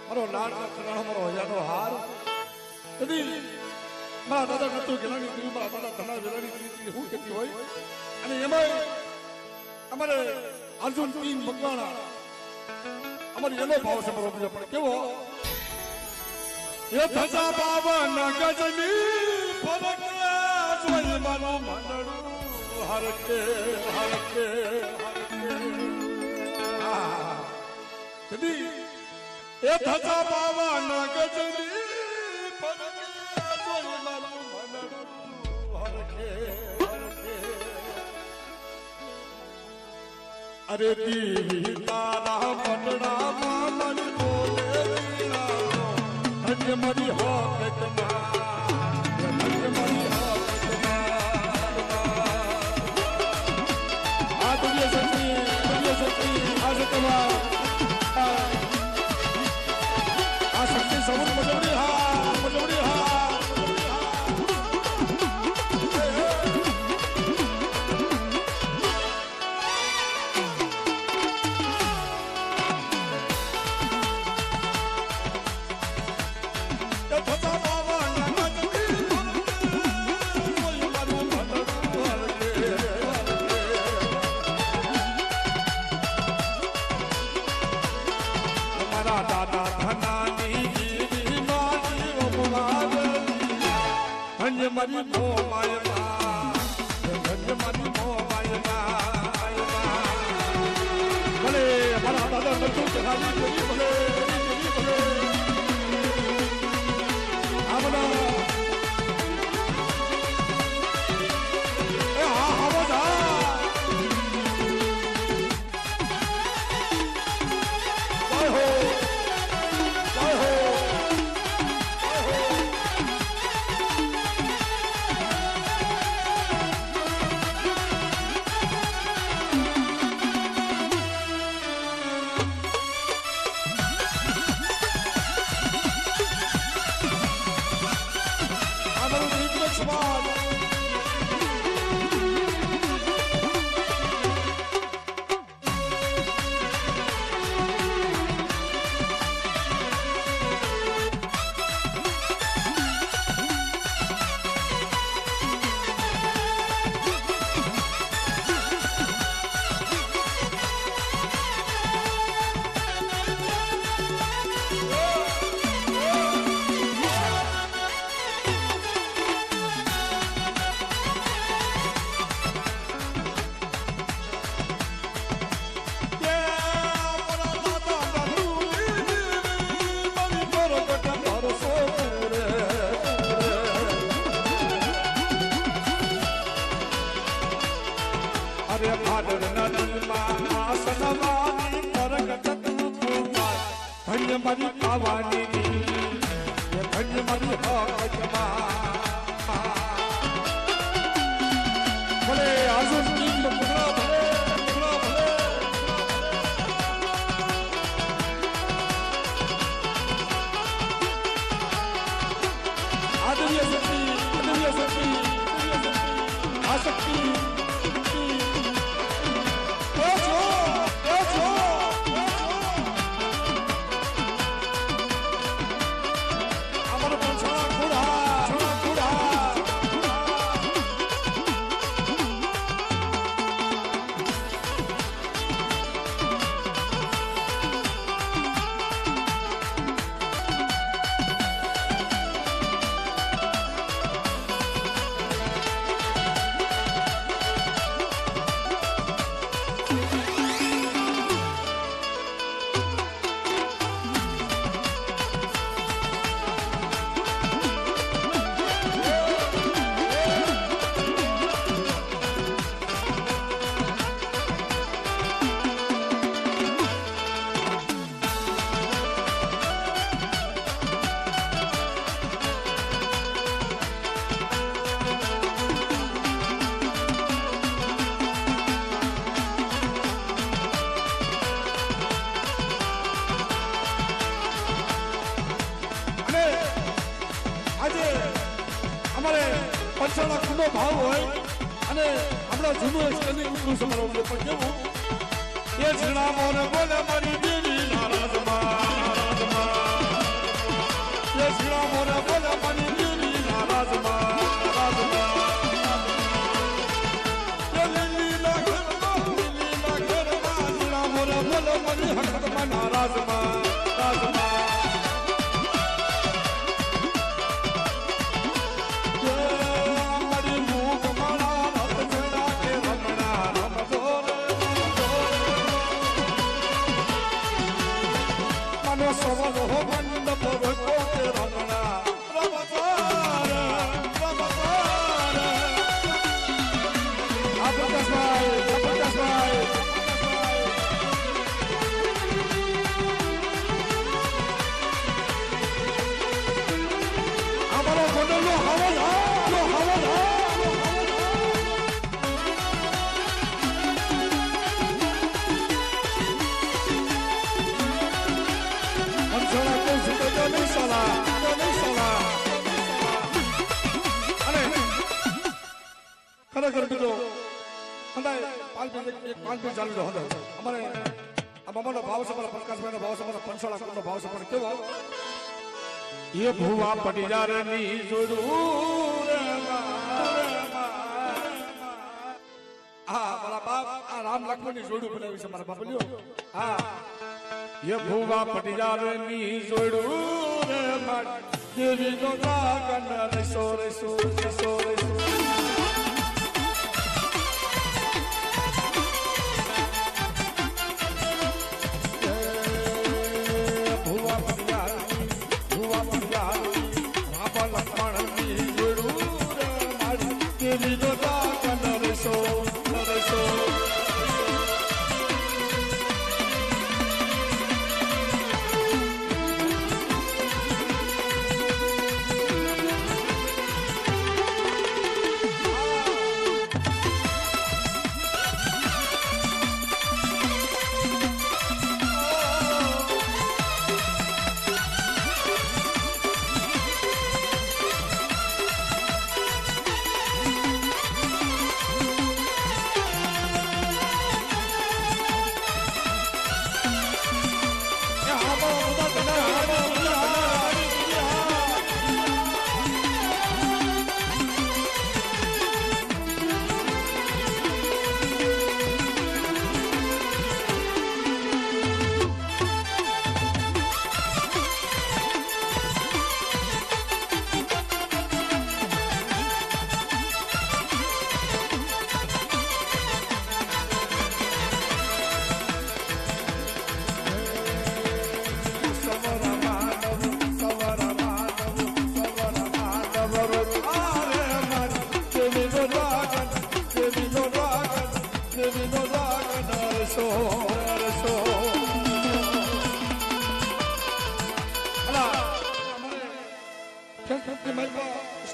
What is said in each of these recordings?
મારો લાડ કરાણો મારો હજારનો હાર કદી મારા દાદા નતું ગેલાની દીકરી મારા દાદા ધના વેલાની દીકરી હું કહેતી હોય અને એમાં અમારે અર્જુન ટીમ મકવાણા અમારી એનો ભાવ છે મારો બીજો પણ કેવો એ થતા પાવન ગજની ફરક જોઈ મારો મંડળું હરકે હરકે કદી એ થતા પાવન ગજની ફરક જોઈ મારો મંડળું હરકે હરકે અરે દી તારા મંડળામાં મન બોલે ધન્ય મારી હોકતમાં ધન્ય મારી હોકતમાં આ દુનિયા શક્તિ આ શક્તિમાં આ શક્તિ સૌર મજવડી હા મજવડી હા મારી મો માયમાં ધન્ય મારી મો માયમાં ભલે મારા દાદા નતું જહાની જોઈ ભલે આ બધા એ હા બધા જય હો જય હો ધન્ય મારી પાવાની ધન્ય મારી હોકતમાં ભલે આજુ ભલે ભલે આદર્ય શક્તિ આ શક્તિ પંચાળા ખુલ્લો ભાવ હોય અને આપણા જૂનું સ્ટેન્ડિંગ ઉતરું સમારોહ પણ કેવું એ જણાવો ને બોલે મારી દેવી નારાજમાં રાજમાં રાજમાં ખરેખર મિત્રો પાંચ ચાલુ હતો અમારે આ મામાનો ભાવ છે મારા પ્રકાશભાઈનો ભાવ છે મારા પંચાળા કુળનો ભાવ છે પણ કેવો એ ભુવા પટીદારની જોડું હા મારા બાપ આ રામ લક્ષ્મણની જોડું બનાવી છે મારા બાપ લ્યો હા એ ભુવા પટીદારની જોડું રે મારી દેવીનો જાગન રેસો રેસો રેસો રેસો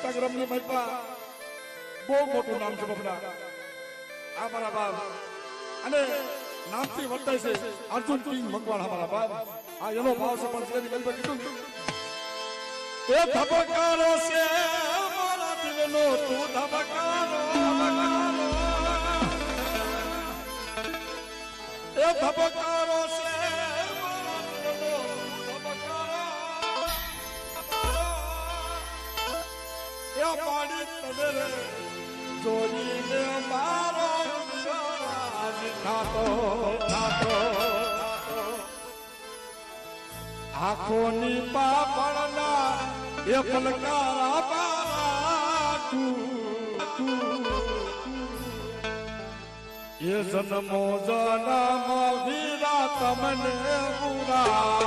ઇન્સ્ટાગ્રામ ની મારી બહુ મોટું નામ છે બાપડા આ મારા બાપ અને નામથી વર્તાય છે અર્જુન કિંગ મકવાણા મારા બાપ આ એનો ભાવ છે પણ જેની ગલબે કીધું એ ધબકારો છે મારા દિલનો તું ધબકારો એ ધબકારો છે પાડી તને જોડીને મારો ખાતો ખાતો આંખોની પાપણના એ પલકારા બારા એ જન્મો જન્મ વીરા તમને પૂરા